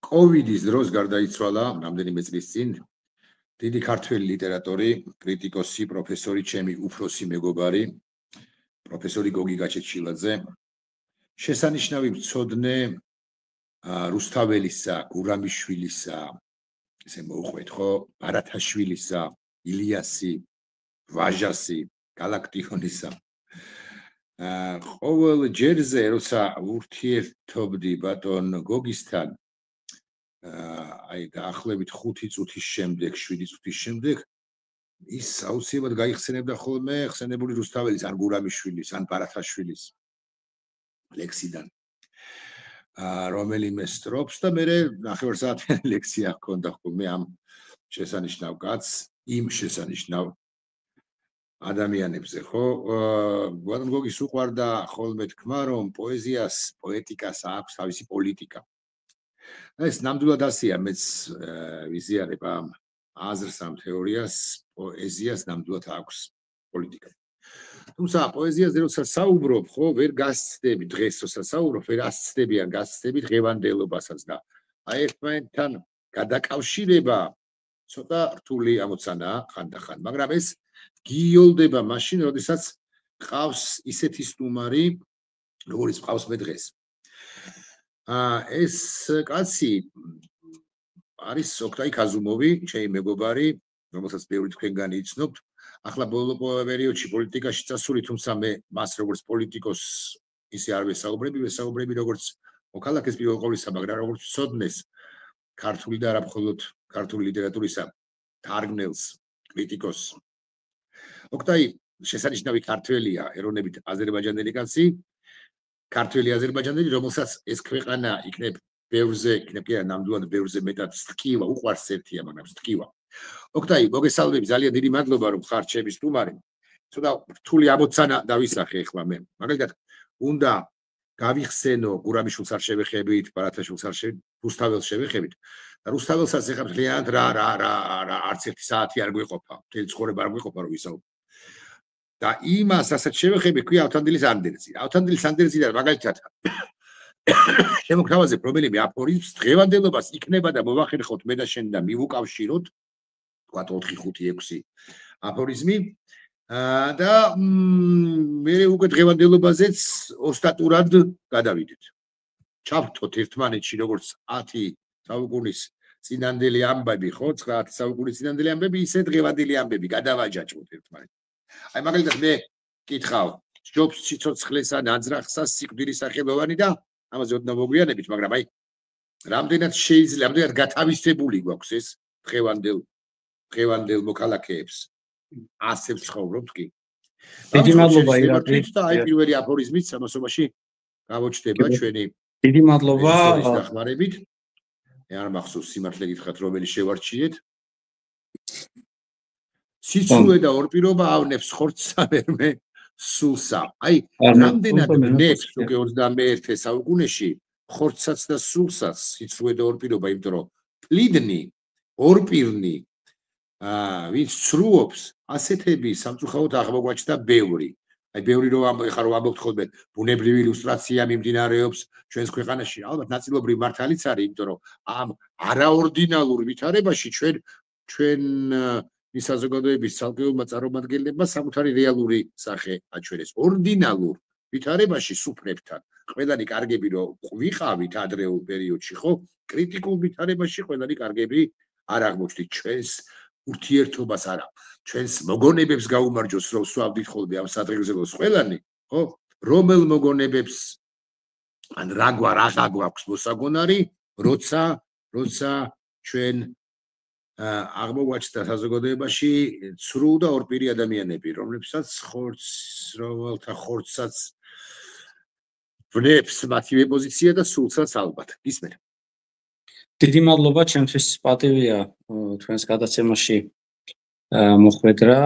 კოვიდის დროს გარდაიცვალა რამდენიმე წლის წინ დიდი ქართველი ლიტერატორი, კრიტიკოსი, პროფესორი, ჩემი უფროსი მეგობარი, პროფესორი გოგი გაჩეჩილაძე. შესანიშნავი მცოდნე რუსთაველისა, გურამიშვილისა, ესე მოუყვეთ ხო, ბარათაშვილისა, ილიასი, ვაჟასი, გალაქტიონისა. ყოველ ჯერზე, როცა ურთიერთობდი ბატონ გოგისთან, აი დაახლოებით 5 წუთის შემდეგ, 7 წუთის შემდეგ, ის აუცილებლად გაიხსენებდა ხოლმე ხსენებული რუსთაველის, ან გურამიშვილის, ან ბარათაშვილის ლექსიდან. რომელიმე სტროფს და მე ნახევარსაათიანი ლექსია ჰქონდა ხოლმე ამ შესანიშნავ კაცს, იმ შესანიშნავ ადამიანებზე, ხო? ბატონ გოგის უყვარდა ხოლმე თქმა, რომ პოეზიას, პოეტიკას აქვს თავისი პოლიტიკა. ეს ნამდვილად ასეა, მეც ვიზიარებ ამ აზრს, ამ თეორიას, პოეზიას ნამდვილად აქვს პოლიტიკა. თუმცა პოეზიაზე როცა საუბრობ, ხო, ვერ გასცდები დღეს როცა საუბრობ, ვერ ასცდები ან გასცდები დღევანდელობასაც და აი ერთმანეთთან გადაკავშირება ცოტა რთული ამოცანაა ხანდახან, მაგრამ ეს გიოლდება მაშინ, როდესაც ყავს ისეთი სტუმარი, როგორც ყავს მე დღეს. ეს კაცი არის ოქტაი კაზუმოვი, ჩემი მეგობარი, რომელსაც ბევრი თქვენგანი იცნობთ. ახლა ბოლო პერიოდში პოლიტიკაში წასული, თუმცა მე მას როგორც პოლიტიკოს ისე არ ვესაუბრები, როგორც მოქალაქეს პირველ ყოვლისა, მაგრამ როგორც მცოდნეს, ქართული და არა მხოლოდ ქართული ლიტერატურისა თარგმნელს, კრიტიკოსს. ოქტაი შესანიშნავი ქართველია, ეროვნებით აზერბაიჯანელი კაცი, ქართველი აზერბაიჯანელი, რომელსაც ეს ქვეყანა იქნებ ბევრზე, ნამდვილად ბევრზე მეტად სტკივა, უყვარს ერთია, მაგრამ სტკივა. ოქტაი, მოგესალმები, ძალიან დიდი მადლობა, რომ ხარ ჩემი სტუმარი. ცოტა რთული ამოცანა დავისახე ახლა მე. მაგალითად, უნდა გავიხსენო გურამიშვილს არ შევეხებით, ბარათაშვილს არ რუსთაველს შევეხებით. და რუსთაველსაც ეხლა მთლიანად არც ერთი საათი არ გვეყოფა, მთელი ცხოვრება არ გვეყოფა რომ ვისაუბრო. და იმას, რასაც შევეხები, ქვია ავთანდილის ანდერძი. ავთანდილის ანდერძიდან მაგალითად შემოგთავაზებ რომელიმე აფორიზმს, დღევანდელობას იქნება და მოვახერხოთ მე და შენ და მივუკავშიროთ, თქვათ 4-5-6 აფორიზმი და მე უკვე დღევანდელობაზეც ოსტატურად გადავიდეთ. ჩავთოთ ერთმანეთში როგორც 10 საუკუნის წინანდელი ამბები, ხო, 9 საუკუნის წინანდელი ამბები, ისე დღევანდელი ამბები გადავაჯაჭვოთ ერთმანეთს. აი მაგალითად მე კითხავ, ჯობს სიცოცხლესა, ნაძრახსა, სიკვდილის სახელოვანი და ამაზე ოდნავ მოგვიანებით, მაგრამ აი რამდენად შეიძლება, რამდენად გათავისებული გვაქვს ეს დღევანდელ მოქალაქეებს. ასე ვცხოვრობთ კი. დიდი მადლობა ირაკლი და აი პირველი აფორიზმით სამასობაში გავოჩნდება ჩვენი დიდი მადლობა დახმარებით. მე არ მახსოვს სიმართლე გითხრათ რომელი შევარჩიეთ. სიცრუე და ორპირობა ავნებს ხორცსა მერმე სულსა. აი რამდენად ვნებს უკვე 21 საუკუნეში ხორცსაც და სულსაც სიცრუე და ორპირობა, იმიტომ რომ პლიდნი, ორპირნი ვინც ცრუობს, ასეთები სამწუხაროდ აღმოგვაჩნდა ბევრი. აი ბევრი რომ ეხლა რომ ამბობთ ხოლმე ბუნებრივი ილუსტრაცია მიმდინარეობს ჩვენს ქვეყანაში, ალბათ ნაწილობრივ მართალიც არის, იმიტომ რომ ამ არაორდინალურ ვითარებაში ჩვენ საზოგადოების ცალკეულმა წარმომადგენლებმა საკუთარი რეალური სახე აჩვენეს. ორდინალურ ვითარებაში სუფრებთან ყველანი კარგები რომ ვიყავით ადრეულ პერიოდში, ხო? კრიტიკულ ვითარებაში ყველანი კარგები არ აღმოჩნდით ჩვენს ურთიერთობას არა. ჩვენს მოგონებებს გაუმარჯოს რომ სვავდით ხოლმე ამ სადღეგრძელოს ყველანი, ხო? რომელ მოგონებებს ან რა გვაქვს მოსაგონარი, როცა ჩვენ აღმოგვაჩნდა საზოგადოებაში ცრუ და ორპირი ადამიანები, რომლებსაც რომელთა ხორცსაც ვნებს მათივე პოზიცია და სულსაც ალბათ. ისმენ. დიდი მადლობა, ჩემთვის პატივია თქვენს გადაცემაში მოხვედრა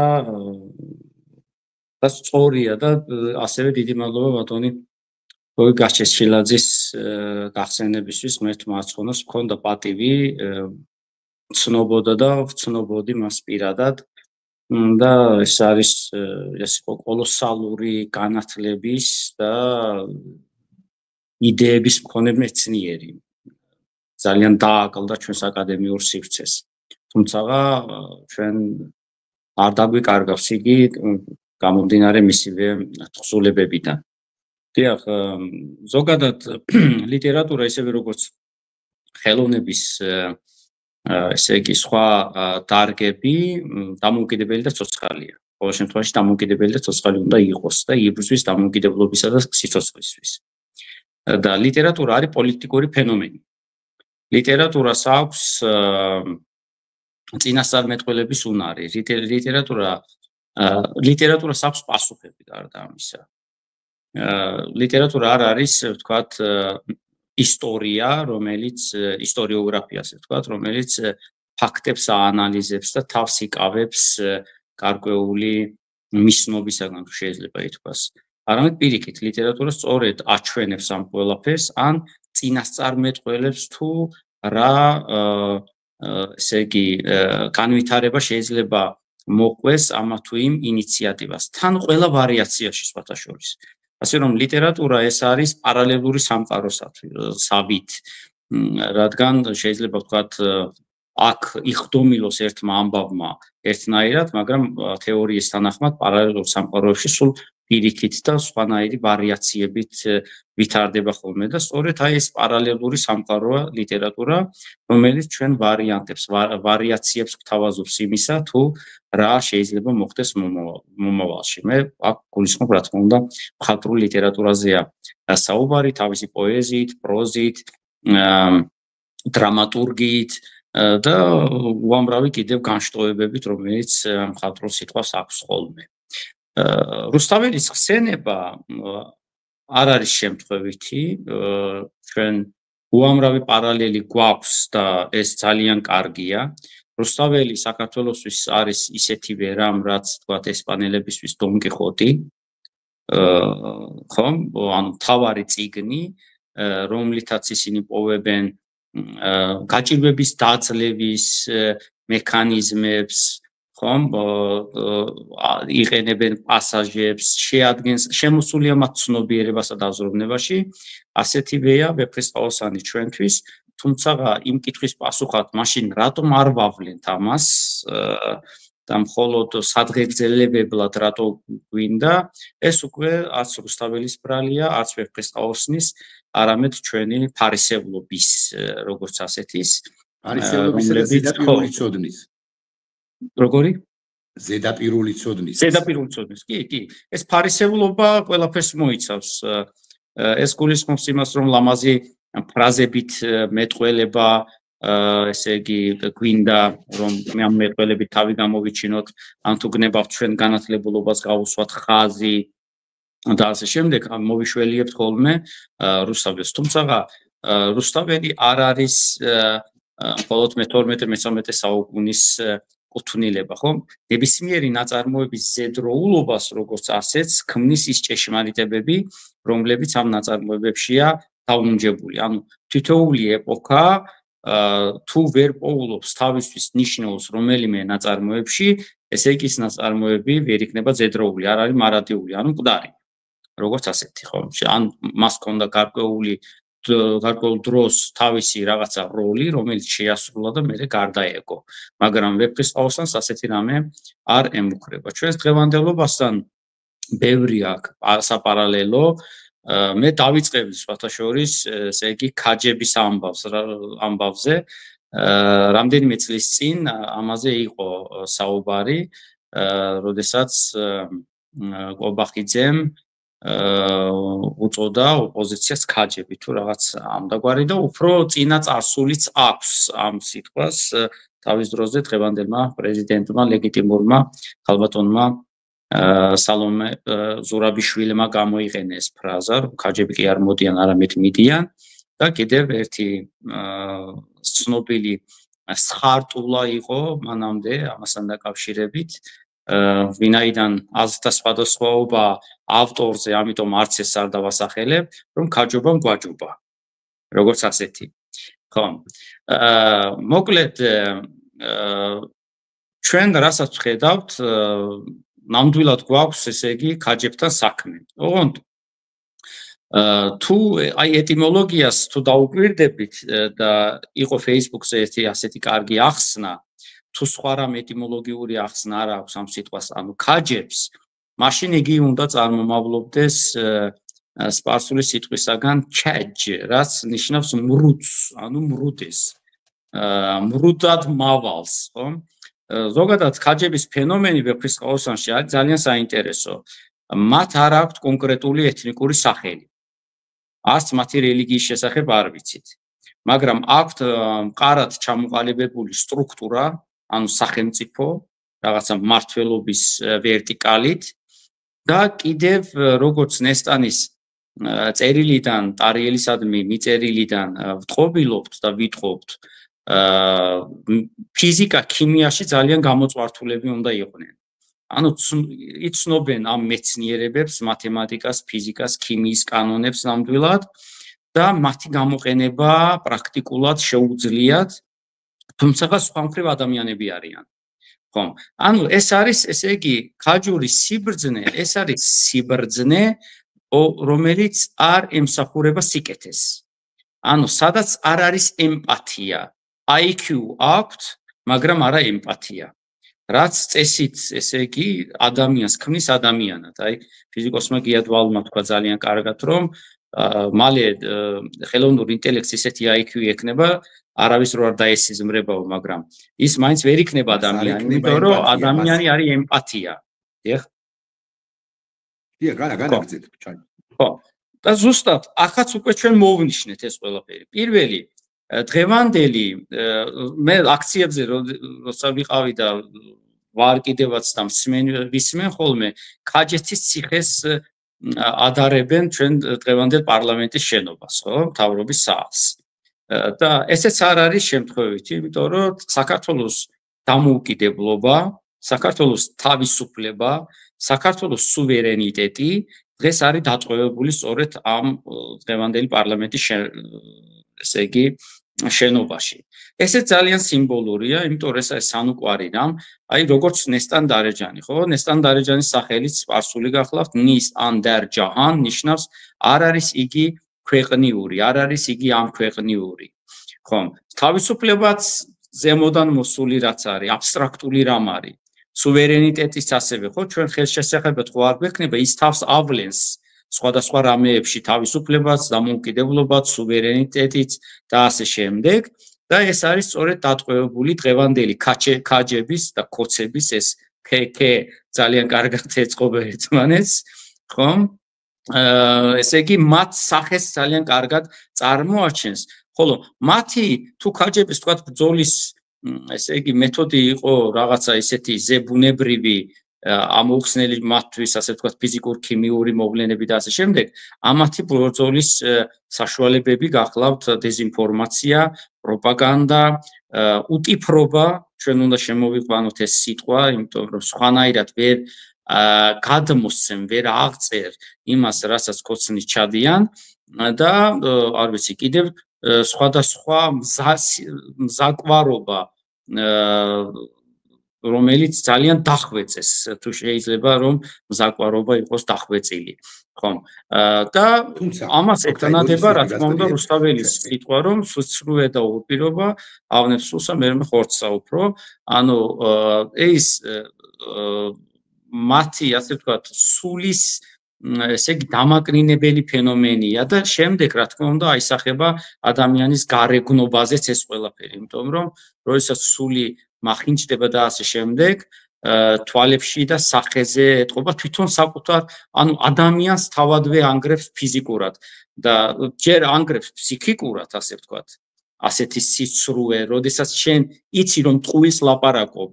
და სწორია და ასევე დიდი მადლობა ბატონი გოგი გაჩეჩილაძის გახსენებისთვის, ღმერთმა აცხონოს, მქონდა პატივი ცნობოდა და ვცნობოდი მას პირადად და ეს არის ეს იყო კოლოსალური განათლების და იდეების მქონე მეცნიერი. ძალიან დააკლდა ჩვენს აკადემიურ სივრცეს. თუმცა ჩვენ არ დაგვიკარგავს იგი გამომდინარე მისივე თხზულებებიდან. დიახ, ზოგადად ლიტერატურა ისევე როგორც ხელოვნების ესე იგი სხვა დარგები დამოუკიდებელი და ცოცხალია. ყოველ შემთხვევაში დამოუკიდებელი და ცოცხალი უნდა იყოს და იბრძვის დამოუკიდებლობისა და სიცოცხლისთვის. და ლიტერატურა არის პოლიტიკური ფენომენი. ლიტერატურას აქვს წინასწარმეტყველების უნარი. ლიტერატურას აქვს პასუხები გარდა ამისა. ლიტერატურა არ არის, ვთქვათ, ისტორია, რომელიც ისტორიოგრაფია, ასე ვთქვათ, რომელიც ფაქტებს აანალიზებს და თავს იკავებს გარკვეული მისნობისაგან, შეიძლება ითქვას. არამედ პირიქით, ლიტერატურა სწორედ აჩვენებს ამ ყველაფერს, ან წინასწარმეტყველებს თუ რა ესე იგი განვითარება შეიძლება მოყვეს ამა თუ იმ ინიციატივას. თან ყველა ვარიაციაში სხვათა შორის. ასე რომ ლიტერატურა ეს არის პარალელური სამყაროსავით, რადგან შეიძლება ვთქვათ აქ იხდომილოს ერთმა ამბავმა ერთნაირად, მაგრამ თეორიის თანახმად პარალელურ სამყაროებში სულ პირიქით და სხვანაირი ვარიაციებით ვითარდება ხოლმე და სწორედ აი ეს პარალელური სამყაროა ლიტერატურა, რომელიც ჩვენ ვარიაციებს გვთავაზობს იმისა, თუ რა შეიძლება მოხდეს მომავალში. მე აქ გულისხმობ, რა თქმა უნდა, მხატვრულ ლიტერატურაზეა საუბარი, თავისი პოეზიით, პროზით, დრამატურგიით და უამრავი კიდევ განშტოებებით, რომელიც მხატვრულ სიტყვას აქვს ხოლმე. რუსთაველის ხსენება არ არის შემთხვევითი, ჩვენ უამრავი პარალელი გვაქვს და ეს ძალიან კარგია. რუსთაველი საქართველოსთვის არის ისეთივე რამ, რაც თქვათ ესპანელებისთვის დონ კიხოტი, ხომ? ანუ თავარი წიგნი, რომლითაც ისინი პოვებენ გაჭირვების დაძლევის მექანიზმებს, ხომ? იყენებენ პასაჟებს, შეადგენს შემოსულია მათ ცნობიერებასა და აზროვნებაში, ასეთივეა ვეფხისტყაოსანი ჩვენთვის, თუმცა იმ კითხვის პასუხად მაშინ რატომ არ ვავლენთ ამას და მხოლოდ სადღეგრძელებებლად რატო გვინდა, ეს უკვე არც რუსთაველის ბრალია, არც ვეფხისტყაოსნის, არამედ ჩვენი ფარისევლობის როგორც ასეთის ფარისევლობისა და ზედაპირული ცოდნის. როგორი? ზედაპირული ცოდნის. ზედაპირული ცოდნის. კი. ეს ფარისევლობა ყველაფერს მოიცავს. ეს გულისხმობს იმას, რომ ლამაზი ფრაზებით მეტყველება, ესე იგი, გვინდა, რომ მე ამ მეტყველებით თავი გამოვიჩინოთ, ან თუ გნებავთ ჩვენ განათლებულობას გავუსვათ ხაზი და ასე შემდეგ, მოვიშველიებთ ხოლმე რუსთაველს. თუმცა რუსთაველი არ არის მხოლოდ მე-12-13 საუკუნის კუთვნილება, ხო? ნებისმიერი ნაწარმოების ზედროულობას, როგორც ასეც, ქმნის ის ჭეშმარიტებები, რომლებიც ამ ნაწარმოებებშია დაუნჯებული. ანუ თითოეული ეპოქა თუ ვერ პოულობს თავისთვის ნიშნულს რომელიმე ნაწარმოებში, ესე იგი ეს ნაწარმოები ვერ იქნება ზედროული, არ არის მარადიული, ანუ მკვდარი. როგორც ასეთი, ხო? ან მას ჰქონდა გარკვეული დროს თავისი რაღაცა როლი, რომელიც შეასრულა და მერე გარდაეგო. მაგრამ ვეფხისტყაოსანს ასეთი რამე არ ემუქრება. ჩვენს დღევანდელობასთან ბევრი აქვს საპარალელო. მე დავიწყებდი სხვათა შორის, ესე იგი, ქაჯების ამბავზე. რამდენიმე წლის წინ ამაზე იყო საუბარი, როდესაც ყობახიძემ უწოდა ოპოზიციას ქაჯები თუ რაღაც ამდაგვარი და უფრო წინა წარსულიც აქვს ამ სიტყვას თავის დროზე დღევანდელმა პრეზიდენტმა ლეგიტიმურმა ქალბატონმა სალომე ზურაბიშვილმა გამოიყენეს ფრაზა, რომ ქაჯები კი არ მოდიან, არამედ მიდიან და კიდევ ერთი ცნობილი სხარტულა იყო მანამდე ამასთან დაკავშირებით, ვინაიდან აზრთა სხვადასხვაობა ავტორზე, ამიტომ არც ეს არ დავასახელებ, რომ ქაჯობამ გვაჯობა. როგორც ასეთი. ხო. მოკლედ ჩვენ რასაც ვხედავთ, ნამდვილად გვაქვს, ესე იგი, ქაჯებთან საქმე. ოღონდ თუ აი ეტიმოლოგიას თუ დაუკვირდებით და იყო Facebook-ზე ერთი ასეთი კარგი ახსნა, თუ სხვა რამ ეტიმოლოგიური ახსნა არ აქვს ამ სიტყვას, ანუ ქაჯებს, მაშინ იგი უნდა წარმომავლობდეს სპარსული სიტყვისაგან ჩაჯ, რაც ნიშნავს მრუდს, ანუ მრუდეს. მრუდად მავალს, ხო? ზოგადად ქაჯების ფენომენი ვეფხვის ყაოსანში არის ძალიან საინტერესო. მათ არ აქვთ კონკრეტული ეთნიკური სახელი. არც მათი რელიგიის შესახებ არ ვიცით. მაგრამ აქვთ მყარად ჩამოყალიბებული სტრუქტურა, ანუ სახელმწიფო, რაღაცა მმართველობის ვერტიკალით და კიდევ როგორც ნესტანის წერილიდან, ტარიელისადმი მიწერილიდან ვტყობილობთ და ვიტყობთ, ფიზიკა, ქიმიაში ძალიან გამოწვართულები უნდა იყვნენ. ანუ იცნობენ ამ მეცნიერებებს, მათემატიკას, ფიზიკას, ქიმიის კანონებს ნამდვილად და მათი გამოყენება პრაქტიკულად შეუძლიათ, თუმცა სხვა მხრივ ადამიანები არიან. ხო, ანუ ეს არის, ესე იგი, ქაჯურის სიბრძნე, ეს არის სიბრძნე, რომელიც არ ემსახურება სიკეთეს. ანუ სადაც არ არის ემპათია. IQ აქვთ, მაგრამ არა ემპათია. რაც წესით, ესე იგი, ადამიანს ქმნის ადამიანად. აი, ფიზიკოსმა გიადვალმა თქვა ძალიან კარგად, რომ მალე ხელოვნური ინტელექტს ისეთი IQ ექნება, არავის რო არ დაესიზმრებაო, მაგრამ ის მაინც ვერ იქნება ადამიანი, იმიტომ რომ ადამიანი არის ემპათია. დიახ? დიახ, განაგზით, ჩაი. ხო. და ზუსტად, ახაც უკვე ჩვენ მოვნიშნეთ ეს ყველაფერი. პირველი დღევანდელი მე აქციებზე როცა ვიყავი და ვარ კიდევაც და ვისმენ ხოლმე ქაჯეთის ციხეს ადარებენ ჩვენ დღევანდელ პარლამენტის შენობას, ხო, მთავრობის სახლს. და ესეც არ არის შემთხვევითი, იმიტომ რომ საქართველოს დამოუკიდებლობა, საქართველოს თავისუფლება, საქართველოს სუვერენიტეტი დღეს არის დატყვევებული სწორედ ამ დღევანდელი პარლამენტის ესე იგი შენობაში. ესეც ძალიან სიმბოლურია, იმიტომ რომ ეს არის სანუკვარი რამ, აი როგორც ნესტან დარეჯანი, ხო? ნესტან დარეჯანის სახელიც სპარსული გახლავთ, ნის ანდარ ჯაჰან ნიშნავს არ არის იგი ქვეყნიური, არ არის იგი ამ ქვეყნიური. ხო? თავისუფლებაც ზემოდან მოსული რაც არის, აბსტრაქტული რამ არის. სუვერენიტეტიც ასევე, ხო? ჩვენ ხელშესახებად ხო არ გვექნება ის თავს ავლენს სხვადასხვა რამეებში თავისუფლებას, დამოუკიდებლობაც, სუვერენიტეტიც და ასე შემდეგ. და ეს არის სწორედ დატყვევებული დღევანდელი ქაჯების და ქოცების ეს ქე ძალიან კარგად ეწყობენ ერთმანეთს, ხო? ესე იგი მათ სახეს ძალიან კარგად წარმოაჩენს, ხოლო მათი თუ ქაჯების თქვა ბრძოლის ესე იგი მეთოდი იყო რაღაცა ისეთი ზებუნებრივი ამოუხსნელი მათთვის ასე ვთქვათ ფიზიკურ-ქიმიური მოვლენები და ასე შემდეგ, ამათი ბრძოლის საშუალებები გახლავთ დეზინფორმაცია, პროპაგანდა, უტიფრობა, ჩვენ უნდა შემოვიყვანოთ ეს სიტყვა, იმიტომ რომ სხვანაირად ვერ გადმოსცემ, ვერ აღწერ იმას, რასაც ქოცნის ჩადიან და არ ვიცი, კიდევ სხვადასხვა მზაკვარობა რომელიც ძალიან დახვეწეს, თუ შეიძლება რომ მზაკვარობა იყოს დახვეწილი, ხო? და ამას ეთანადება, რა თქმა უნდა, რუსთაველის სიტყვა, რომ სულსრუე და უპირობა ავნებს სულსა, მერმე ხორცსა უფრო, ანუ ეს მათი, ასე ვთქვათ, სულის ესე იგი დამაკნინებელი ფენომენია და შემდეგ, რა თქმა უნდა, აისახება ადამიანის გარეგნობაზეც ეს ყველაფერი, იმიტომ რომ როდესაც სული მახინჯდება და ასე შემდეგ, თვალებში და სახეზე ეტყობა თვითონ საკუთარ, ანუ ადამიანს თავადვე ანგრევს ფიზიკურად და ჯერ ანგრევს ფსიქიკურად, ასე ვთქვათ. ასეთი სიცრუე, როდესაც შენ იცი რომ ტყუილს ლაპარაკობ,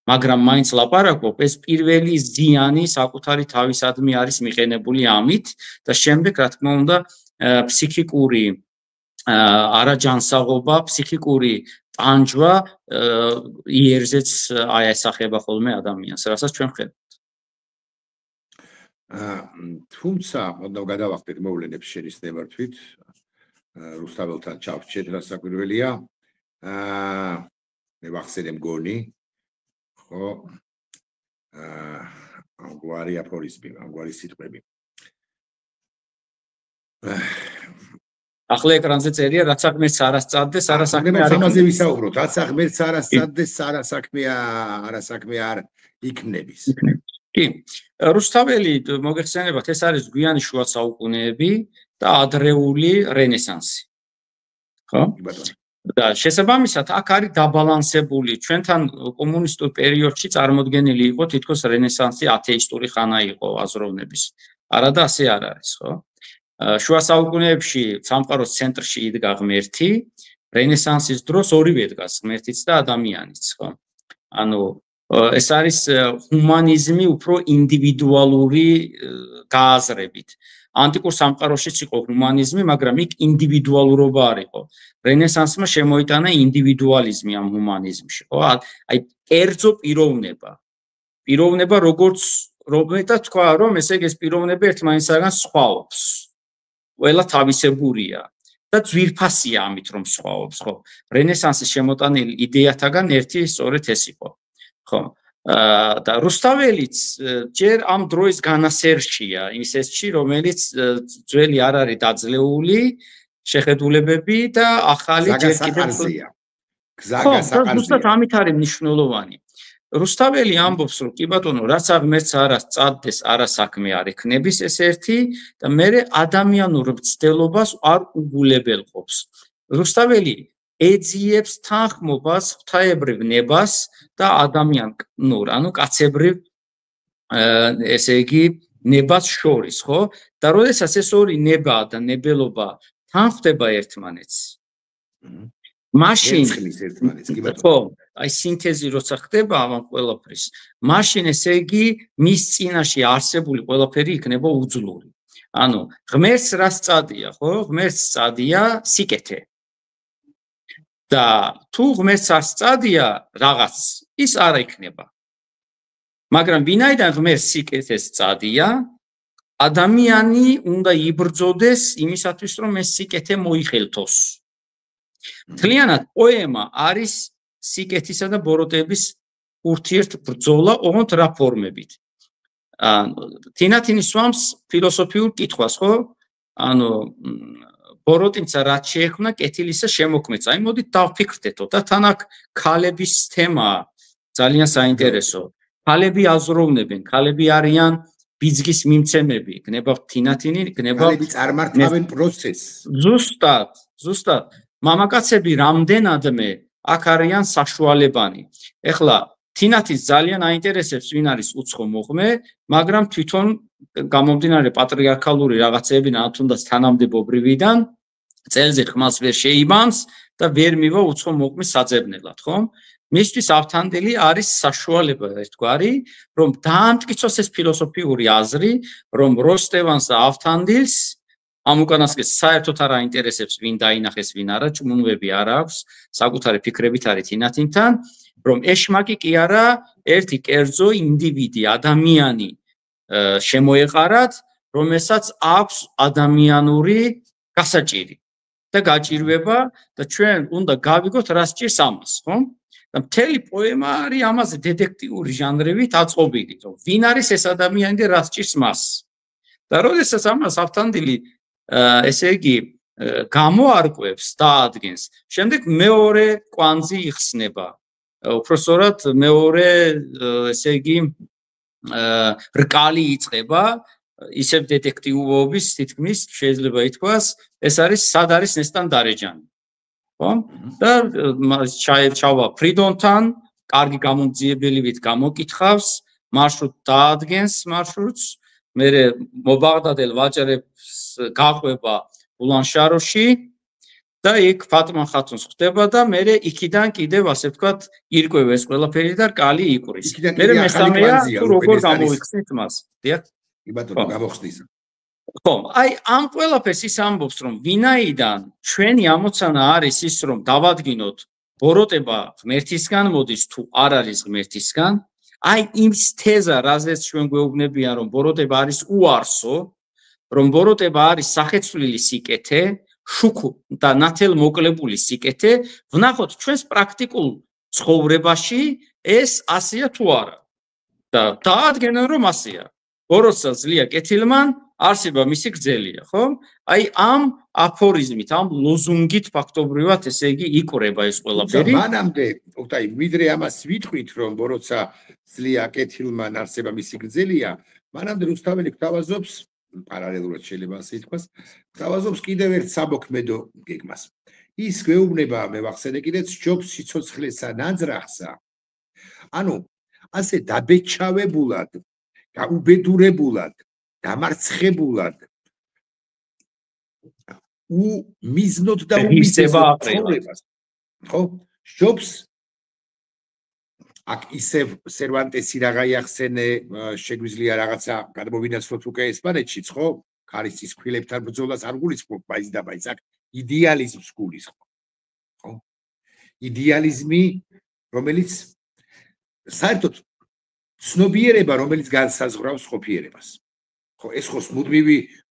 მაგრამ მაინც ლაპარაკობ, ეს პირველი ზიანი საკუთარი თავისადმი არის მიყენებული ამით და შემდეგ, რა თქმა უნდა, ფსიქიკური არაჯანსაღობა, ფსიქიკური ტანჯვა იერზეც აესახება ხოლმე ადამიანს, რასაც ჩვენ ვხედავთ. თუმცა, მოდავ გადავახტეთ მოვლენებს შენის ნებართვით, რუსთაველთან ჩავჭერთ რასაკვირველია. მე ვახსენე მგონი, ხო? ამგვარი აფორიზმი, ამგვარი სიტყვები. ახლა ეკრანზე წერია რაც აღმერც არასწადდეს არასაქმე არ ამაზე ვისაუბროთ რაც აღმერც არასწადდეს არასაქმე არ იქნების კი რუსთაველი მოგეხსენებათ ეს არის გვიანი შუა საუკუნეები და ადრეული რენესანსი ხო და შესაბამისად აქ არის დაბალანსებული ჩვენთან კომუნისტურ პერიოდში წარმოდგენილი იყო თითქოს რენესანსი ათეისტური ხანა იყო აზროვნების არა და ასე არ არის ხო შუა საუკუნეებში სამყაროს ცენტრში იდგა ღმერთი რენესანსის დროს ორივე დგას ღმერთიც და ადამიანიც ხო ანუ ეს არის ჰუმანიზმი უფრო ინდივიდუალური გააზრებით ანტიკურ სამყაროშიც იყო ჰუმანიზმი მაგრამ იქ ინდივიდუალურობა არ იყო რენესანსმა შემოიტანა ინდივიდუალიზმი ამ ჰუმანიზმში ხო აი კერძო პიროვნება როგორც რომელთა თქვა რომ ესე იგი ეს პიროვნება ერთმანეთსაგან სხვაობს ყველა თავისებურია და ძვირფასია ამით რომ სხვაობს ხო რენესანსის შემოტანილი იდეათაგან ერთი სწორედ ეს იყო ხო და რუსთაველიც ჯერ ამ დროის განასერჩია იმის ესში რომელიც ძველი არ არის დაძლეული შეხედულებები და ახალი ჯერ კიდევ ზუსტად ამით არის მნიშვნელოვანი რუსთაველი ამბობს რომ კი ბატონო რაც აღმერც არასწადდეს არასაქმე არ იქნების ეს ერთი და მე ადამიანურ მცდელობას არ უგულებელყოფს რუსთაველი ეძიებს თანხმობას ღვთაებრივ ნებას და ადამიანურ ანუ კაცებრივ ესე იგი ნებას შორის ხო და როდესაც ეს ორი ნება და ნებელობა თანხდება ერთმანეთს მაშინ ხო აი სინთეზი როცა ხდება ამ ყველაფრის მაშინ ესე იგი მის წინაშე არსებული ყველაფერი იქნება უძლური ანუ ღმერთს რა სწადია ხო ღმერთს სწადია სიკეთე და თუ ღმერთს არ სწადია რაღაც ის არ იქნება მაგრამ ვინაიდან ღმერთს სიკეთეს სწადია ადამიანი უნდა იბრძოდეს იმისათვის რომ ეს სიკეთე მოიხელთოს მთლიანად პოემა არის სიკეთისა და ბოროტების ურთიერთბრძოლა ოღონდ რა ფორმებით თინათინი სვამს ფილოსოფიურ კითხვას ხო ანუ ბოროტინცა რაც შეექმნა კეთილისა შემოქმეც აი მოდით დავფიქრდეთო და თან აქ ქალების თემა ძალიან საინტერესო ქალები აზროვნებენ ქალები არიან ბიძგის მიმცემები იქნება თინათინი იქნება ქალები წარმართავენ პროცესს ზუსტად მამაკაცები რამდენადმე აქ არიან საშუალებანი ეხლა თინათის ძალიან აინტერესებს ვინ არის უცხო მოღმე მაგრამ თვითონ გამომდინარე პატრიარქალური რაღაცები თუნდაც თანამდებობრივიდან წელზე ხმას ვერ შეიმამს და ვერ მივა უცხო მოღმის საძებნელად ხო მისთვის ავთანდილი არის საშუალება ერთგვარი რომ დაამტკიცოს ეს ფილოსოფიური აზრი რომ როსტევანს და ავთანდილს ამ უკანასკნელს საერთოდ არ აინტერესებს ვინ დაინახეს ვინ არა ჭმუნვები არ აქვს საკუთარი ფიქრებით არის თინათინთან რომ ეშმაკი კი არა ერთი კერძო ინდივიდი ადამიანი შემოეყარათ რომელსაც აქვს ადამიანური გასაჭირი და გაჭირვება და ჩვენ უნდა გავიგოთ რა სჭირს ამას ხო და მთელი პოემა არის ამაზე დეტექტიური ჟანრებით აწყობილი რომ ვინ არის ეს ადამიანი და რა სჭირს მას და როდესაც ამას ავთანდილი ესე იგი გამოარკვევს და ადგენს შემდეგ მეორე კვანძი იხსნება უпростоრად მეორე ესე იგი რკალი იწყება ისევ დეტექტივობის თითქმის შეიძლება ითქვას ეს არის სად არის ნესტან დარეჯანი ხო და ჩავა ფრიდონთან კარგი გამომძიებელივით გამოკითხავს მარშრუტ დაადგენს მარშრუტს მე მობაღდადელ ვაჭრებს გაყვება ბულანშაროში და იქ ფატმა ხათუნს ხვდება და მე იქიდან კიდევ ასე ვთქვათ ირკვევა ეს ყველაფერი და რკალი იყრის მე მესამეა თუ როგორ გამოიხსნით მას დიახ კი ბატონო გამოხსნის ხო აი ამ ყველაფერს ის ამბობს რომ ვინაიდან ჩვენი ამოცანა არის ის რომ დავადგინოთ ბოროტება ღმერთისგან მოდის თუ არ არის ღმერთისგან აი იმ თეზა რაზეც ჩვენ გვეუბნებიან რომ ბოროტება არის უარსო რომ ბოროტება არის სახეცვლილი სიკეთე შუქუ და ნათელმოკლებული სიკეთე ვნახოთ ჩვენს პრაქტიკულ ცხოვრებაში ეს ასეა თუ არა და დაადგენენ რომ ასეა ბოროტსა ძლია კეთილმან არსება მისი გრძელია, ხო? აი ამ აფორიზმით, ამ ლოზუნგით ფაქტობრივად ესე იგი იკვრება ეს ყველაფერი. მანამდე, ოქტაი, ვიდრე ამას ვიტყვით, რომ როცა ძლია კეთილმან არსება მისი გრძელია, მანამდე რუსთაველი გვთავაზობს, პარალელურად შეიძლება ასე ითქვას, გვთავაზობს კიდევ ერთ საბოქმედო გეგმას. ის გვეუბნება, მე ვახსენე კიდეც, სჯობს სიცოცხლესა ნაძრახსა. ანუ ასე დაბეჭავებულად, გაუბედურებულად, დამარცხებულად მიზნოდ და უმიზნოდ ცხოვრებას. ხო? სჯობს აქ ისევ სერვანტესი რაღა იახსენე, შეგვიძლია რაღაცა გადმოვინაცვლოთ უკვე ესპანეთშიც, ხო? ქარისის ქვილებთან ბრძოლას არ გულისხმობ მაინც და მაინც აქ იდეალიზმს გულისხმობ. ხო? იდეალიზმი, რომელიც საერთოდ ცნობიერება, რომელიც განსაზღვრავს ყოფიერებას. ხო, ეს ხო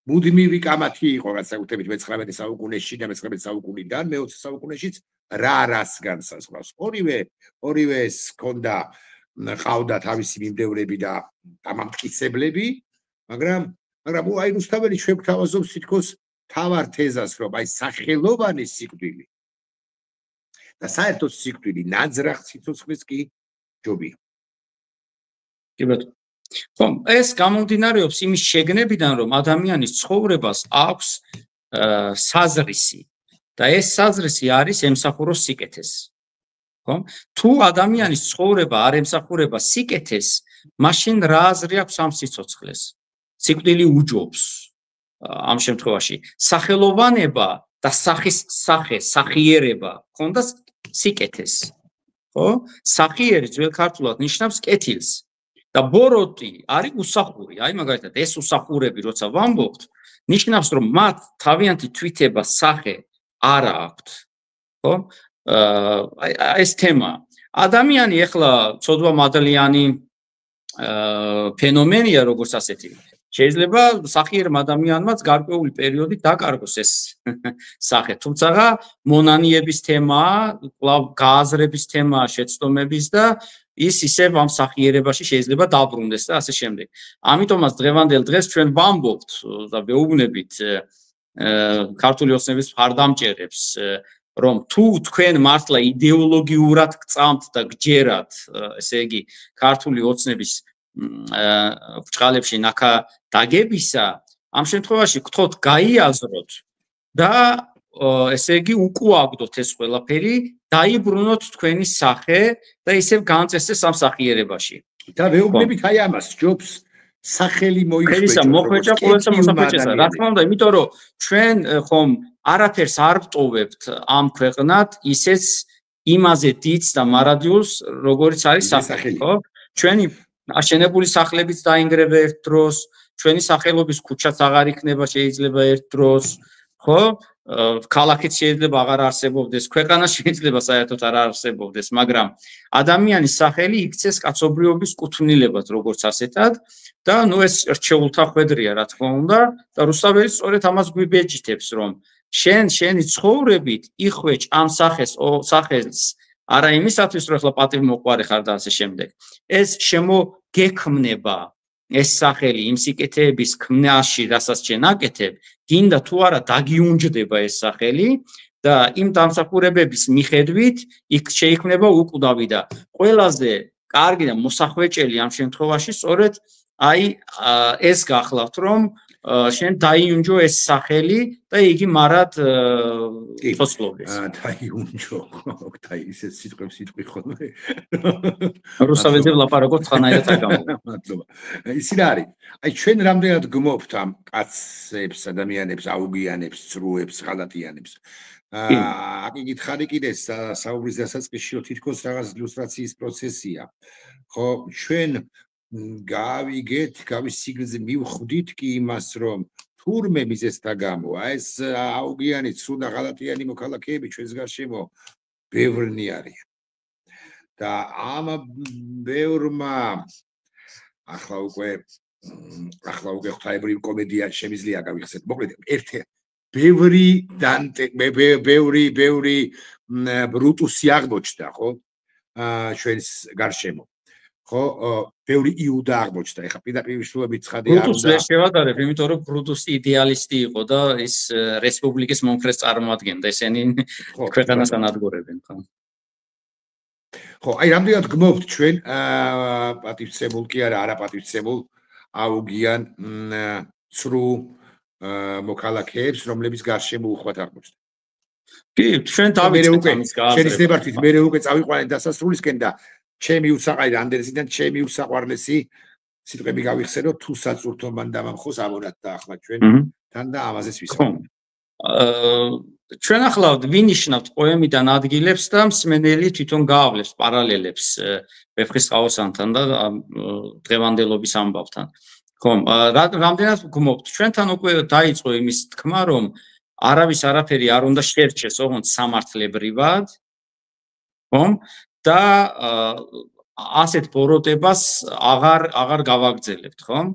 მუდმივი კამათი იყო, განსაკუთრებით მე-19 საუკუნეში და მე-19 საუკუნიდან, მე-20 საუკუნეშიც რას განსაზღვრავს. ორივე ეს ჰქონდა, ყავდა თავისი მიმდევრები და დამამტკიცებლები, მაგრამ აი რუსთაველი ჩვენ გვთავაზობს თითქოს თავარ თეზას, რომ აი სახელოვანი სიკვდილი და საერთოდ სიკვდილი ნაძრახ სიცოცხლეს კი ჯობია. კი ბატონო. ხო, ეს გამომდინარეობს იმის შეგნებიდან, რომ ადამიანის ცხოვრებას აქვს საზრისი და ეს საზრისი არის ემსახუროს სიკეთეს. ხო? თუ ადამიანის ცხოვრება არ ემსახურება სიკეთეს, მაშინ რა აზრი აქვს ამ სიცოცხლეს? სიკვდილი უჯობს ამ შემთხვევაში. სახელოვანება და სახიერება ქონდა სიკეთეს. ხო? სახიერი ძველ ქართულად ნიშნავს კეთილს. და ბოროტი არის უსახური. აი მაგალითად ეს უსახურები როცა ვამბობთ, ნიშნავს რომ მათ თავიანთი თვითება სახე არ აქვთ. ხო? ეს თემა. ადამიანი ახლა ცოდვა მადლიანი ფენომენია როგორც ასეთი. შეიძლება სახიერმა ადამიანმაც გარკვეული პერიოდი დაკარგოს ეს სახე. თუმცა მონანიების თემა, კვლავ გააზრების თემა, შეცდომების და ის ისევ ამ სახიერებაში შეიძლება დაბრუნდეს და ასე შემდეგ. ამიტომაც დღევანდელ დღეს ჩვენ ვამბობთ და ვეუბნებით ქართული ოცნების მხარდამჭერებს, რომ თუ თქვენ მართლა იდეოლოგიურად გწამთ და გჯერათ, ესე იგი, ქართული ოცნების ბრჭყალებში ნაკადაგებისა, ამ შემთხვევაში გთხოვთ გაიაზროთ და ესე იგი უკუაგდოთ ეს ყველაფერი, დაიბრუნოთ თქვენი სახე და ისევ განწესდეს ამ სახიერებაში. და ვეუბნებით აი ამას, ჯობს სახელი მოიხვეჭა. მოხვეჭა ყოველსა მოსახვეჭესა. რა თქმა უნდა, იმიტომ რომ ჩვენ ხომ არაფერს არ ვტოვებთ ამ ქვეყნად, ისეც იმაზე დიდს და მარადიულს, როგორიც არის სახელი, ხო? ჩვენი აშენებული სახლებიც დაინგრება ერთ დროს, ჩვენი სახელობის ქუჩაც აღარ იქნება შეიძლება ერთ დროს, ხო? ქალაქიც შეიძლება აღარ არსებობდეს, ქვეყანა შეიძლება საერთოდ არ არსებობდეს, მაგრამ ადამიანის სახელი იქცეს კაცობრიობის კუთვნილებად, როგორც ასეთად და ნუ ეს რჩეულთა ხვედრია, რა თქმა უნდა, და რუსთაველი სწორედ ამას გვიბეჭდებს, რომ შენი ცხოვრებით იხვეჭ ამ სახელს არა იმისათვის, რომ ახლა პატივმოყვარე ხარ და ასე შემდეგ. ეს შემოგექმნება ეს სახელი იმ სიკეთეების ქმნაში, რასაც შენ აკეთებ, გინდა თუ არა დაგიუნჯდება ეს სახელი და იმ დამსახურებების მიხედვით იქ შეიქმნება უკვდავი და ყველაზე კარგი და მოსახვეჭელი ამ შემთხვევაში სწორედ აი ეს გახლავთ, რომ შენ დაიუნჯო ეს სახელი და იგი მარად ცოცხლობდეს. დაიუნჯო, და ისეთ სიტყვებს იტყვი ხოლმე. რუსთაველზე ვლაპარაკობ ცხანაირად აგამო. მადლობა. ისი რა არის? აი ჩვენ რამდენად გმობთ ამ კაცებს, ადამიანებს, აუგიანებს, წრუებს, ხალატიანებს. აქ იგითხარი კიდე საუბრის დასაწყისში, რომ თითქოს რაღაც ილუსტრაციის პროცესია. ხო, ჩვენ გავიგეთ, გავისიგრძე მივხვდით კი იმას, რომ თურმე მიზეზთა გამო, ეს აუგიანი, ცრუ და ღალატიანი მოქალაქეები ჩვენს გარშემო ბევრნი არიან. და ამ ბევრმა ახლა უკვე ღვთაებრივ კომედია შემიძლია გავიხსენოთ. მოკლედ, ბევრი ბრუტუსი აღმოჩნდა, ხო? ჩვენს გარშემო. ხო ბევრი იუდა აღმოჩნდა ეხლა პირდაპირ ვიშვილებით ცხადი არ ბრუტუსს ვერ შევადარებ იმიტომ რომ ბრუტუსი იდეალისტი იყო და ის რესპუბლიკის მომხრეს წარმოადგენდა ესენი ქვეყანას ანადგურებენ ხო აი რამდენად გმობთ ჩვენ პატივცემულ კი არა პატივცემულ აუგიან ცრუ მოქალაქეებს რომლებიც გარშემო უხვად აღმოჩნდა კი ჩვენ დავიწყეთ ამის გააზრება შენის ნებართვით მე უკვე წავიყვანე დასასრულისკენ და ჩემი უსაყარი ანდერსიდან ჩემი უსაყვარლესი სიტყვები გავიხსენო თუ საწურთო მან დამამხოს ამონათ და ახლა ჩვენთან და ამაზეც ვისაუბრებთ ჩვენ ახლა ვინიშნავთ პოემიდან ადგილებს და მსმენელი თვითონ გაავლებს პარალელებს ვეფხისტყაოსანთან და დღევანდელობის ამბავთან ხომ რამდენად გმობთ ჩვენთან უკვე დაიწყო იმის თქმა რომ არავის არაფერი არ უნდა შეერჩეს ოღონდ სამართლებრივად ხომ და ასეთ ბოროტებას აღარ გავაგრძელებთ ხომ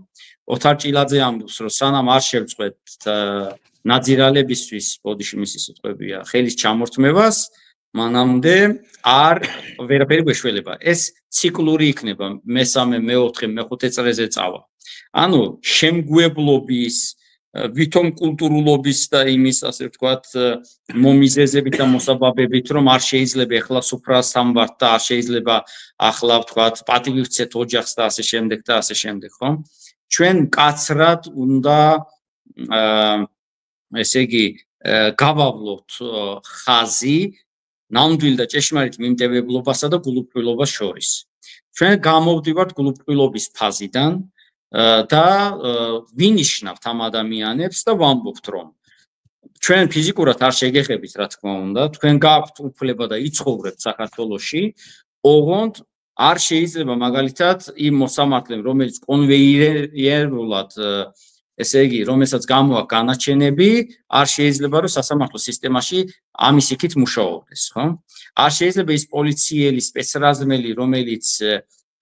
ოთარ ჭილაძე ამბობს რომ სანამ არ შევწყვეთ ნაძირალებისთვის ბოდიში მისი სიტყვებია ხელის ჩამორთმევას მანამდე არ ვერაფერი გვეშველება ეს ციკლური იქნება მესამე მეოთხე მეხუთე წრეზე წავა ანუ შემგუებლობის ვითომ კულტურულობის და იმის ასე ვთქვათ მომიზეზებით და მოსაბაბებით რომ არ შეიძლება ახლა სუფრასთან ვართ და არ შეიძლება ახლა ვთქვათ პატივი ვცეთ ოჯახს და ასე შემდეგ და ასე შემდეგ ხო ჩვენ მკაცრად უნდა ესე იგი გავავლოთ ხაზი ნამდვილ და ჭეშმარიტ მიმტევებლობასა და გულუბრყვილობას შორის ჩვენ გამოვდივართ გულუბრყვილობის ფაზიდან და ვინიშნავთ ამ ადამიანებს და ვამბობთ რომ ჩვენ ფიზიკურად არ შეგეხებით რა თქმა უნდა თქვენ გაქვთ უფლება და იცხოვრებთ საქართველოში ოღონდ არ შეიძლება მაგალითად იმ მოსამართლემ რომელიც კონვეიერულად ესე იგი რომელსაც გამოაქვს განაჩენები არ შეიძლება რომ სასამართლო სისტემაში ამის იქით მუშაობდეს ხო არ შეიძლება ის პოლიციელი სპეცრაზმელი რომელიც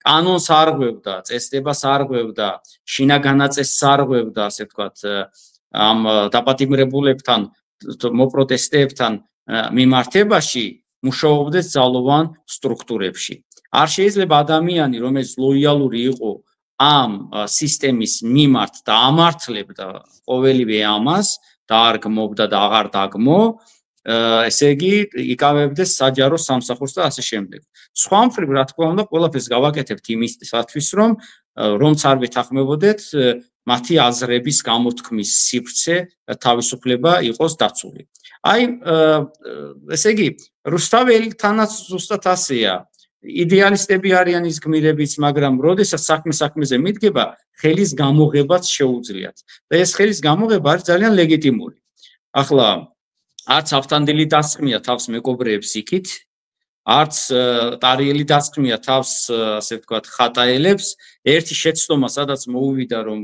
კანონს არ ღვევდა, წესდებას არ ღვევდა, შინაგანაწესს არ ღვევდა, ასე ვთქვათ, ამ დაპატიმრებულებთან, მოპროტესტებთან მიმართებაში მუშაობდეს ძალოვან სტრუქტურებში. არ შეიძლება ადამიანი, რომელიც ლოიალური იყო ამ სისტემის მიმართ და ამართლებდა ყოველივე ამას და არ გმობდა და აღარ დაგმო, ესე იგი, იკავებდეს საჯარო სამსახურს და ასე შემდეგ. სხვა მხრივ, რა თქმა უნდა, ყველაფერს გავაკეთებთ იმისათვის, რომც არ ვეთანხმებოდეთ, მათი აზრების გამოთქმის სივრცე და თავისუფლება იყოს დაცული. აი, ესე იგი, რუსთაველთანაც ზუსტად ასეა. იდეალისტები არიან ის გმირებიც, მაგრამ როდესაც საქმეზე მიდგება, ხელის გამოღებაც შეუძლიათ. და ეს ხელის გამოღება არის ძალიან ლეგიტიმური. ახლა არც ავთანდილი დასხმია თავს მეკობრეებს იქით, არც ტარიელი დასხმია თავს, ასე ვთქვათ, ხატაელებს, ერთი შეცდომა, სადაც მოუვიდა, რომ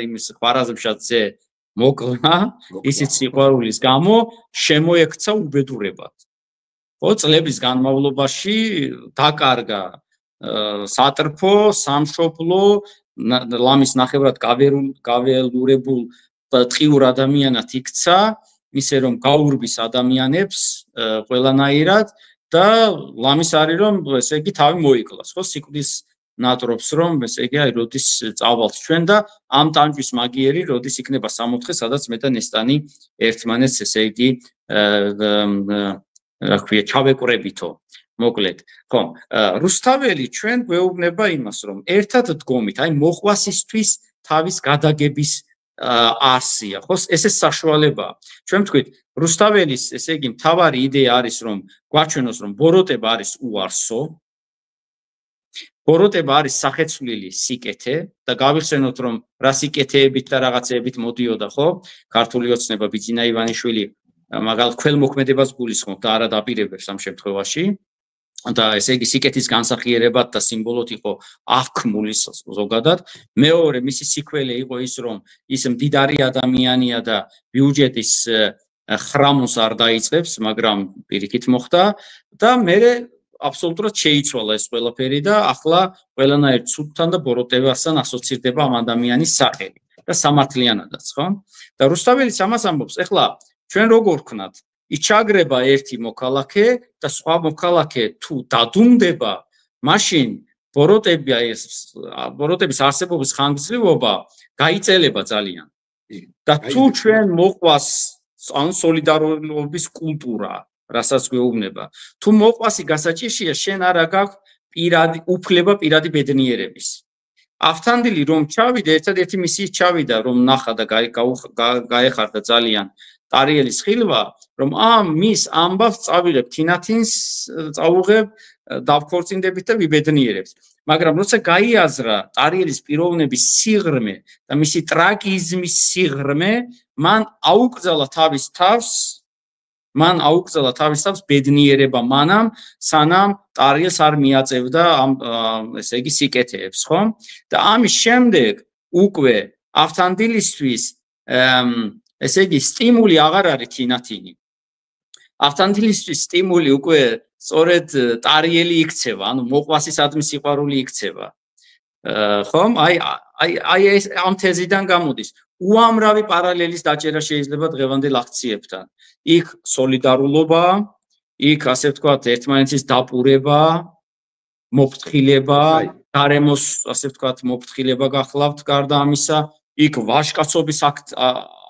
იმის ხვარაზმშატზე მოკლა, ისიც სიყვარულის გამო შემოექცა უბედურებად. ხო, წლების განმავლობაში დაკარგა სატრფო, სამშობლო, ლამის ნახევრად გაველურებულ ტყიურ ადამიანად იქცა, ისე რომ გაურბის ადამიანებს ყველანაირად და ლამის არის რომ ესე იგი თავი მოიკლას, ხო, სიკვდის ნატრობს რომ ესე იგი აი როდის წავალთ ჩვენ და ამ ტანჯვის მაგიერი როდის იქნება 64, სადაც მე და ნესტანი ერთმანეთს ესე იგი რა ქვია ჩავეკვრებითო მოკლედ ხო რუსთაველი ჩვენ გვეუბნება იმას რომ ერთად დგომით აი მოყვასისთვის თავის გადაგების არსია ხო ესე საშუალებაა ჩვენ ვთქვით რუსთაველის ესე იგი მთავარი იდეა არის რომ გვაჩვენოს რომ ბოროტება არის უარსო ბოროტება არის სახეცვლილი სიკეთე და გავიხსენოთ რომ რა სიკეთეებით და რაღაცეებით მოდიოდა ხო ქართული ოცნება ბიძინა ივანიშვილი მაგალ ქველმოქმედებას გულისხმობ და არა დაპირებებს ამ შემთხვევაში და ესე იგი სიკეთის განსახიერებად და სიმბოლოდ იყო აღქმული ზოგადად მეორე მისი სიკველი იყო ის რომ ის მდიდარი ადამიანია და ბიუჯეტის ხრამოს არ დაიწყებს მაგრამ პირიქით მოხდა და მე აბსოლუტურად შეიცვალა ეს ყველაფერი და ახლა ყველანაირ ცუდთან და ბოროტებასთან ასოცირდება ამ ადამიანის სახელი და სამართლიანადაც ხო და რუსთაველის ამას ამბობს ეხლა ჩვენ როგორ ვქნათ იჩაგრება ერთი მოქალაქე და სხვა მოქალაქე თუ დადუმდება მაშინ ბოროტების არსებობის ხანგრძლივობა გაიწელება ძალიან. და თუ ჩვენ მოყვას ან სოლიდარობის კულტურა, რასაც გვეუბნება, თუ მოყვასი გასაჭირშია, შენ არა გაქვს პირადი უფლება პირადი ბედნიერების. ავთანდილი რომ ჩავიდა, ერთადერთი მისი ჩავიდა, რომ ნახა და გაეხარდა ძალიან ტარიელის ხილვა, რომ მის ამბავს წავიღებ თინათინს, წავუღებ დავქორწინდებით და ვიბედნიერებთ. მაგრამ როცა გაიაზრა ტარიელის პიროვნების სიღრმე და მისი ტრაგიზმის სიღრმე, მან აუკრძალა თავის თავს ბედნიერება მანამ, სანამ ტარიელს არ მიაწევდა ესე იგი სიკეთეებს, ხო? და ამის შემდეგ უკვე ავთანდილისთვის ესე იგი სტიმული აღარ არის თინათინი. ავთანდილისთვის სტიმული უკვე სწორედ ტარიელი იქცევა, ანუ მოყვასისადმი სიყვარული იქცევა. ხომ? აი ეს ამ თეზიდან გამოდის. უამრავი პარალელის დაჭერა შეიძლება დღევანდელ აქციებთან. იქ სოლიდარულობა, იქ ასე ვთქვათ, ერთმანეთის დაპურება, მოფრთხილება, გარემოს ასე ვთქვათ, მოფრთხილება გახლავთ გარდა ამისა, იქ ვაჟკაცობის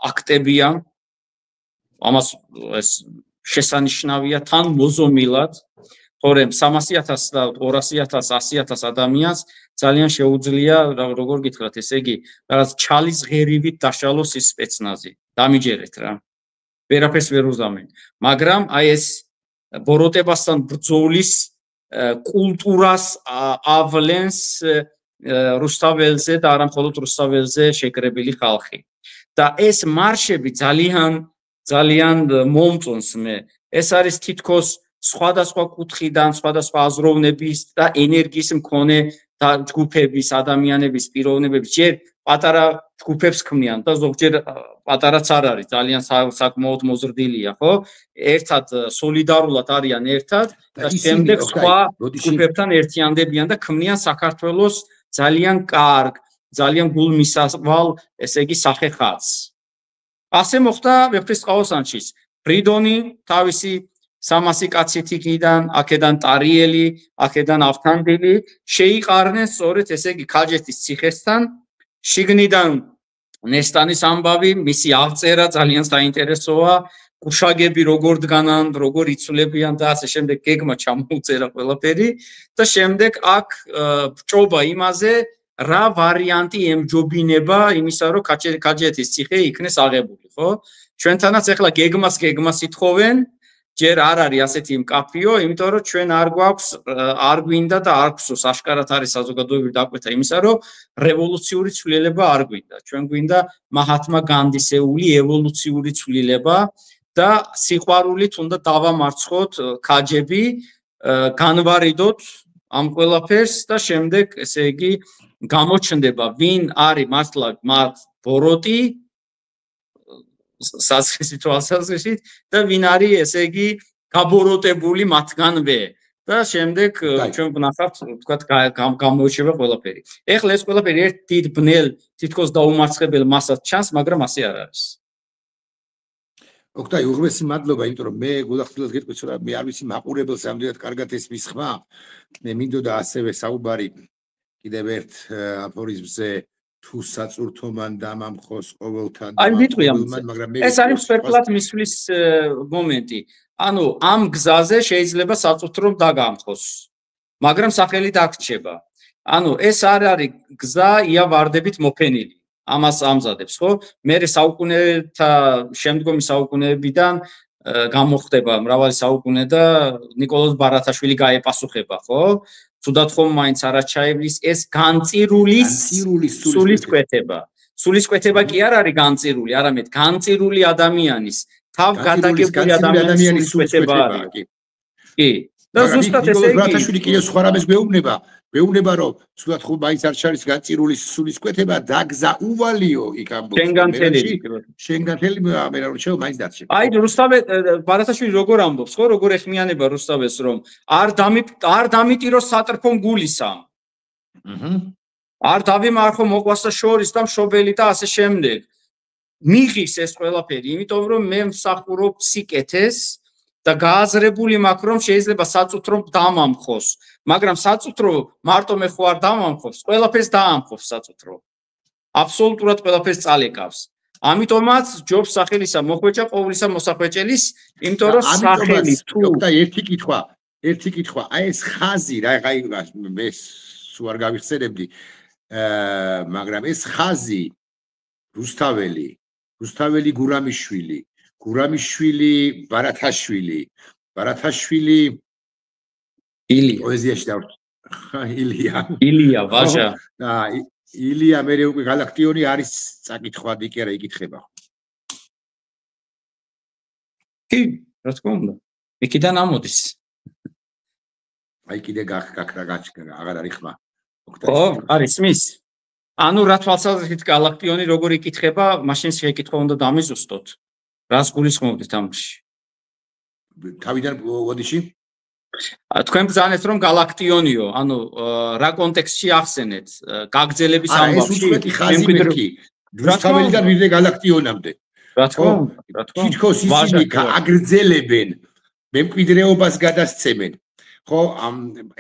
აქტებია. ამას ეს შესანიშნავია თან მოზომილად, თორემ 300,000 და 200,000, 100,000 ადამიანს ძალიან შეუძლია, როგორ გითხრათ, ესე იგი, რაღაც ჩალის ღერივით დაშალოს ის სპეცნაზი. დამიჯერეთ რა. ვერაფერს ვერ უზამენ. მაგრამ აი ეს ბოროტებასთან ბრძოლის კულტურას ავლენს რუსთაველზე და არა მხოლოდ რუსთაველზე შეკრებილი ხალხი. და ეს მარშები ძალიან მომწონს მე. ეს არის თითქოს სხვადასხვა კუთხიდან, სხვადასხვა აზროვნების და ენერგიის მქონე და ჯგუფების, ადამიანების პიროვნებების ჯერ პატარა ჯგუფებს ქმნიან და ზოგჯერ პატარაც არ არის, ძალიან საკმაოდ მოზრდილია, ხო? ერთად სოლიდარულად არიან ერთად და შემდეგ სხვა ჯგუფებთან ერთიანდებიან და ქმნიან საქართველოს ძალიან კარგ, ძალიან გულმისავალ, ესე იგი, სახეხატს. ასე მოხდა ვეფხისტყაოსანში. ფრიდონი თავისი 300 კაცით იქიდან, აქედან ტარიელი, აქედან ავთანდილი შეიყარნენ სწორედ ესე იგი ქაჯეთის ციხესთან. შიგნიდან ნესტანის ამბავი, მისი აღწერა ძალიან საინტერესოა. გუშაგები როგორ დგანან, როგორ იცვლებიან და ასე შემდეგ გეგმა ჩამოუწერა ყველაფერი და შემდეგ აქ ბჭობა იმაზე, რა ვარიანტი ემჯობინება იმისა, რომ ქაჯეთის ციხე იქნეს აღებული, ხო? ჩვენთანაც ახლა გეგმას ითხოვენ, ჯერ არ არის ასეთი მკაფიო, იმიტომ რომ ჩვენ არ გვინდა და არ გვსურს, აშკარად არის საზოგადოებრივი დაკვეთა იმისა, რომ რევოლუციური ცვლილება არ გვინდა. ჩვენ გვინდა მაჰათმა განდისეული ევოლუციური ცვლილება და სიყვარულით უნდა დავამარცხოთ ქაჯები, განვარიდოთ ამ ყველაფერს და შემდეგ ესე იგი გამოჩნდება ვინ არის მართლა ბოროტი საზღვრით თვალსაზრისით და ვინ არის ესე იგი გაბოროტებული მათგანვე და შემდეგ ჩვენ ვნახავთ თქვათ გამოირჩევა ყველაფერი. ეხლა ეს ყველაფერი ერთ დიდ ბნელ თითქოს დაუმარცხებელ მასად ჩანს, მაგრამ ასე არ არის. ოქტაი, უღრმესი მადლობა, იმიტომ რომ მე გულახდილად გეტყვით, რომ მე არ ვიცი მაყურებელს ამდენად კარგად ეს მისხმა. მე მინდოდა ასევე საუბარი კიდევ ერთ აფორიზმზე თუ საწურთო მან დამამხოს ყოველთან მაგრამ ეს არის სპერკლად მისვლის მომენტი. ანუ ამ გზაზე შეიძლება საწურთო დაგამხოს, მაგრამ სახელი დაგრჩება. ანუ ეს არ არის გზა იავარდებით მოფენილი. ამას ამზადებს, ხო? მე საუკუნეთა შემდგომი საუკუნეებიდან გამოხდება მრავალი საუკუნე და ნიკოლოზ ბარათაშვილი გაეპასუხება, ხო? თუდად ხომ მაინც არაჩაევლის ეს განწირულის სულისკვეთება. სულისკვეთება კი არ არის განწირული, არამედ განწირული ადამიანის, თავგადაგებული ადამიანის სულისკვეთება არის. კი. და ზუსტად ესე იგი ბარათაშვილი კიდევ სხვა რამეს გვეუბნება, რომ თუდად ხომ მაინც არ ჩარის განწირულის სულისკვეთება დაგზა უვალიო იქ ამბობს. შენგანთელი მე რა შევა მაინც დარჩება. აი ბარათაშვილი როგორ ამბობს, ხო, როგორ ეხმიანება რუსთაველს, რომ არ დამიტიროს სატრფომ გულისამ. არ დავიმარხო მოყვასა შორის და მშობელი და ასე შემდეგ. მიღის ეს ყველაფერი, იმიტომ რომ მე მსახურობ სიკეთეს და გააზრებული მაქვს რომ შეიძლება საწუთრო დამამხოს, მაგრამ საწუთრო მარტო მე ხო არ დამამხობს, ყველაფერს დაამხობს საწუთრო. აბსოლუტურად ყველაფერს წალეკავს. ამიტომაც ჯობს სახელისა მოხვეჭა ყოვლისა მოსახვეჭელის, იმიტომ რომ სახელი თუ და ერთი კითხვა, აი ეს ხაზი რა, აი მე სულ არ გავიხსენებდი, მაგრამ ეს ხაზი რუსთაველი გურამიშვილი, ბარათაშვილი, პოეზიაში ილია ვაჟა. ილია მე უკვე galaktioni არის წაკითხვადი კი არა იკითხება. კი, რა თქმა უნდა. იქიდან ამოდის. აი კიდე გაქრა აღარ არის ხმა. ო, არის მის. ანუ რა თვალსაზრისით galaktioni როგორ იკითხება, მაშინ შეკითხვა უნდა დამიზუსტოთ. რას გულისხმობთ ამაში? თავიდან ოდიში? თქვენ ბრძანეთ რომ galaktionio, ანუ რა კონტექსტში ახსენეთ? გაგრძელების ამბავში. ეს უწყვეტი ხაზი მეთქი. რუსთაველიდან ვიდრე galaktionამდე. რა თქმა უნდა. თითქოს ისინი აგრძელებენ, მემკვიდრეობას გადასცემენ. ხო,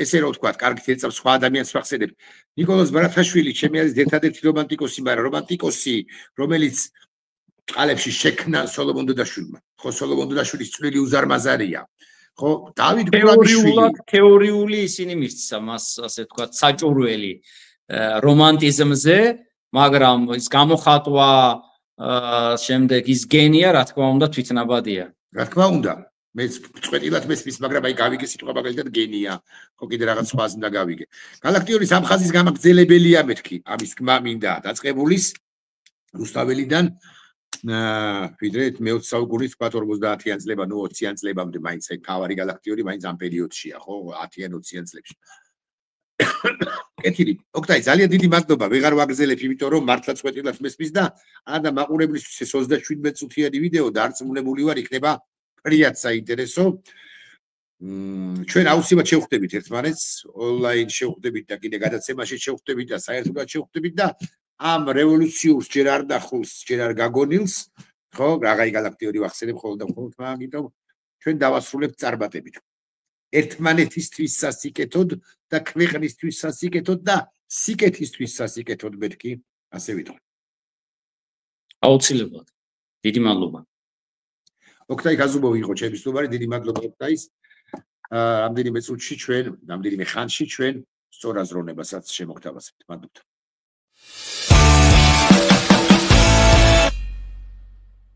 ესე რო ვთქვა, კარგით ეწევ სხვა ადამიანს ვახსენებ. ნიკოლოზ ბარათაშვილი ჩემი არის ერთადერთი რომანტიკოსი, მაგრამ რომანტიკოსი, რომელიც ყალებში შექმნა სოლომონ დოდაშვილმა. ხო, სოლომონ დოდაშვილის წვლილი უზარმაზარია. ხო, დავით გურამიშვილი თეორიული ისინი მისცა მას, ასე ვთქვათ, საჭურველი რომანტიზმზე, მაგრამ ის გამოხატვა შემდეგ ის გენია, რა თქმა უნდა, თვითნაბადია. რა თქმა უნდა, მეც წვეტილად მესმის, მაგრამ აი გავიგე სიტყვა მაგალითად გენია, ხო კიდე რაღაც სხვას უნდა გავიგე. galaktionis ამ ხაზის გამაგრძელებელია მეთქი, ამის გმა მინდა დაწყებულის რუსთაველიდან ვიდრე მე-20 საუკუნის 50-50-იან წლება, ნუ 20-იან წლებამდე მაინც აი თავარი galaktioni მაინც ამ პერიოდშია, ხო, 10-იან 20-იან წლებში. კეთილი. ოქტაი, ძალიან დიდი მადლობა. ვეღარ ვაგრძელებ, იმიტომ რომ მართლა წვეტილად მესმის და ანა მაყურებლისთვის ეს 27 წუთიანი ვიდეო დარწმუნებული ვარ, იქნება პრიად საინტერესო. ჩვენ აუცილებლად შევხვდებით ერთმანეთს, ონლაინ შევხვდებით და კიდე გადაცემაში შევხვდებით და საერთოდ შევხვდებით და ამ რევოლუციურს ჯერ არ დახულს, ჯერ არ გაგონილს, ხო, რაღაცა galaktioni ვახსენებ ხოლმე და ხოლმე, მაგიტომ ჩვენ დავასრულებთ წარმატებით. ერთმანეთისთვის სასიკეთოდ და ქვეყნისთვის სასიკეთოდ და სიკეთისთვის სასიკეთოდ მეთქი, ასე ვიტყვი. აუცილებლად. დიდი მადლობა. ოქტაი გაზუბოვი იყო ჩემი სტუმარი, დიდი მადლობა ოქტაის. რამდენიმე წუთში ჩვენ, რამდენიმე ხანში ჩვენ სწორ აზროვნებასაც შემოგთავაზებთ. მადლობა.